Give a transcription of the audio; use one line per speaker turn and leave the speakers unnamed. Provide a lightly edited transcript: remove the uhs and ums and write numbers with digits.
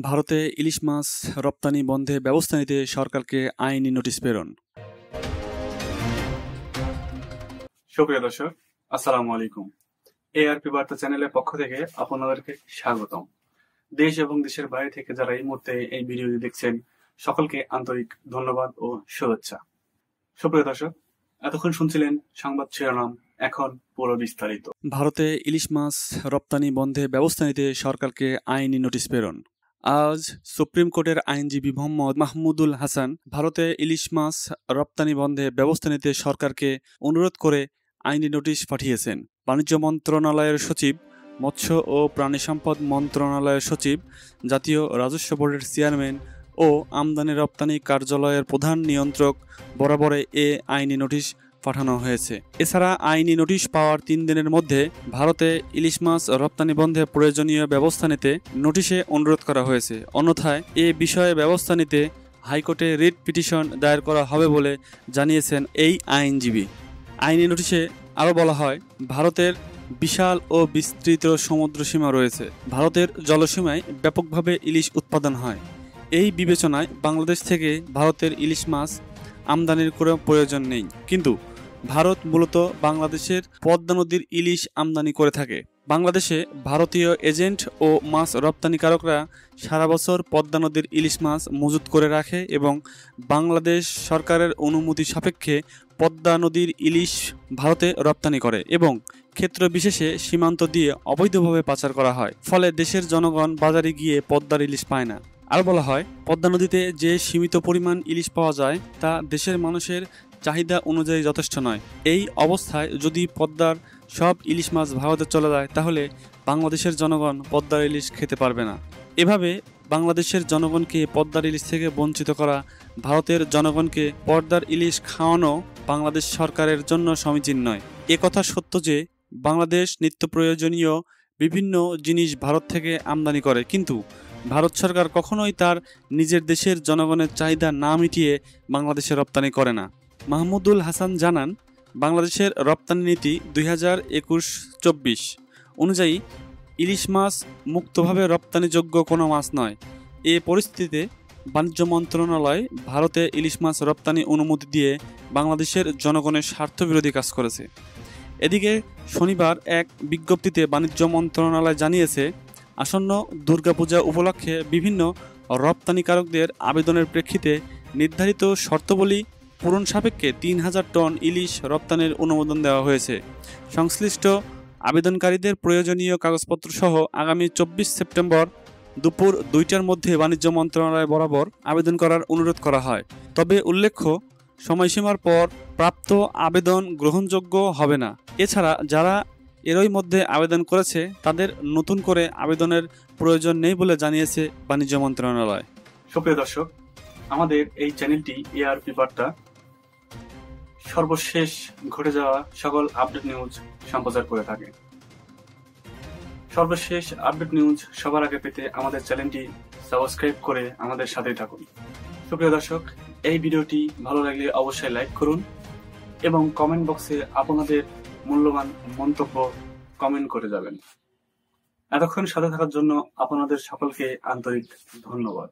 ভারতে ইলিশ মাছ রপ্তানি বন্ধে ব্যবস্থা নিতে সরকারকে আইনি নোটিশ প্রেরণ। সুপ্রিয় দর্শক, আসসালামু আলাইকুম। এআরপি বার্তা চ্যানেলের পক্ষ থেকে আপনাদেরকে স্বাগতম। দেশ এবং দেশের বাইরে থেকে যারা এই মুহূর্তে এই ভিডিওটি দেখছেন, সকলকে আন্তরিক ধন্যবাদ ও শুভেচ্ছা। সুপ্রিয় দর্শক, এতক্ষণ শুনছিলেন সংবাদ শিরোনাম, এখন পুরো বিস্তারিত। ভারতে ইলিশ মাছ রপ্তানি বন্ধে ব্যবস্থা নিতে সরকারকে আইনি নোটিশ প্রেরণ। আজ সুপ্রিম কোর্টের আইনজীবী মোহাম্মদ মাহমুদুল হাসান ভারতে ইলিশ মাছ রপ্তানি বন্ধে ব্যবস্থা নিতে সরকারকে অনুরোধ করে আইনি নোটিশ পাঠিয়েছেন। বাণিজ্য মন্ত্রণালয়ের সচিব, মৎস্য ও প্রাণী সম্পদ মন্ত্রণালয়ের সচিব, জাতীয় রাজস্ব বোর্ডের চেয়ারম্যান ও আমদানি রপ্তানি কার্যালয়ের প্রধান নিয়ন্ত্রক বরাবরে এ আইনি নোটিশ পাঠানো হয়েছে। এছাড়া আইনি নোটিশ পাওয়ার 3 দিনের মধ্যে ভারতে ইলিশ মাছ রপ্তানি বন্ধে প্রয়োজনীয় ব্যবস্থা নিতে নোটিশে অনুরোধ করা হয়েছে। অন্যথায় এ বিষয়ে ব্যবস্থা নিতে হাইকোর্টে রিট পিটিশন দায়ের করা হবে বলে জানিয়েছেন এই আইনজীবী। আইনি নোটিশে আরও বলা হয়, ভারতের বিশাল ও বিস্তৃত সমুদ্র সীমা রয়েছে। ভারতের জলসীমায় ব্যাপকভাবে ইলিশ উৎপাদন হয়। এই বিবেচনায় বাংলাদেশ থেকে ভারতের ইলিশ মাছ আমদানির কোনো প্রয়োজন নেই। কিন্তু ভারত মূলত বাংলাদেশের পদ্মা নদীর ইলিশ আমদানি করে থাকে। বাংলাদেশে ভারতীয় এজেন্ট ও মাছ রপ্তানিকারকরা সারা বছর পদ্মা নদীর ইলিশ মাছ মজুত করে রাখে এবং বাংলাদেশ সরকারের অনুমতি সাপেক্ষে পদ্মা নদীর ইলিশ ভারতে রপ্তানি করে এবং ক্ষেত্র বিশেষে সীমান্ত দিয়ে অবৈধভাবে পাচার করা হয়। ফলে দেশের জনগণ বাজারে গিয়ে পদ্মার ইলিশ পায় না। আর বলা হয়, পদ্মা নদীতে যে সীমিত পরিমাণ ইলিশ পাওয়া যায় তা দেশের মানুষের চাহিদা অনুযায়ী যথেষ্ট নয়। এই অবস্থায় যদি পদ্মার সব ইলিশ মাছ ভারতে চলে যায়, তাহলে বাংলাদেশের জনগণ পদ্মার ইলিশ খেতে পারবে না। এভাবে বাংলাদেশের জনগণকে পদ্মার ইলিশ থেকে বঞ্চিত করা, ভারতের জনগণকে পদ্মার ইলিশ খাওয়ানো বাংলাদেশ সরকারের জন্য সমীচীন নয়। কথা সত্য যে বাংলাদেশ নিত্য প্রয়োজনীয় বিভিন্ন জিনিস ভারত থেকে আমদানি করে, কিন্তু ভারত সরকার কখনোই তার নিজের দেশের জনগণের চাহিদা না মিটিয়ে বাংলাদেশে রপ্তানি করে না। মাহমুদুল হাসান জানান, বাংলাদেশের রপ্তানি নীতি 2021-24 অনুযায়ী ইলিশ মাছ মুক্তভাবে রপ্তানিযোগ্য কোনো মাছ নয়। এ পরিস্থিতিতে বাণিজ্য মন্ত্রণালয় ভারতে ইলিশ মাছ রপ্তানি অনুমতি দিয়ে বাংলাদেশের জনগণের স্বার্থবিরোধী কাজ করেছে। এদিকে শনিবার এক বিজ্ঞপ্তিতে বাণিজ্য মন্ত্রণালয় জানিয়েছে, আসন্ন দুর্গাপূজা উপলক্ষে বিভিন্ন রপ্তানিকারকদের আবেদনের প্রেক্ষিতে নির্ধারিত শর্তাবলী পূরণ সাপেক্ষে 3000 টন ইলিশ রপ্তানির অনুমোদন দেওয়া হয়েছে। সংশ্লিষ্ট আবেদনকারীদের প্রয়োজনীয় কাগজপত্র সহ আগামী 24 সেপ্টেম্বর দুপুর 2টার মধ্যে বাণিজ্য মন্ত্রণালয় বরাবর আবেদন করার অনুরোধ করা হয়। তবে উল্লেখ্য, সময়সীমার পর প্রাপ্ত আবেদন গ্রহণযোগ্য হবে না। এছাড়া যারা এরই মধ্যে আবেদন করেছে তাদের নতুন করে আবেদনের প্রয়োজন নেই বলে জানিয়েছে বাণিজ্য মন্ত্রণালয়। সুপ্রিয় দর্শক, আমাদের এই চ্যানেলটি এআরপি বার্তা সর্বশেষ ঘটে যাওয়া সকল আপডেট নিউজ সম্প্রচার করে থাকে। সর্বশেষ আপডেট নিউজ সবার আগে পেতে আমাদের চ্যানেলটি সাবস্ক্রাইব করে আমাদের সাথেই থাকুন। সুপ্রিয় দর্শক, এই ভিডিওটি ভালো লাগলে অবশ্যই লাইক করুন এবং কমেন্ট বক্সে আপনাদের মূল্যবান মন্তব্য কমেন্ট করে যাবেন। এতক্ষণ সাথে থাকার জন্য আপনাদের সকলকে আন্তরিক ধন্যবাদ।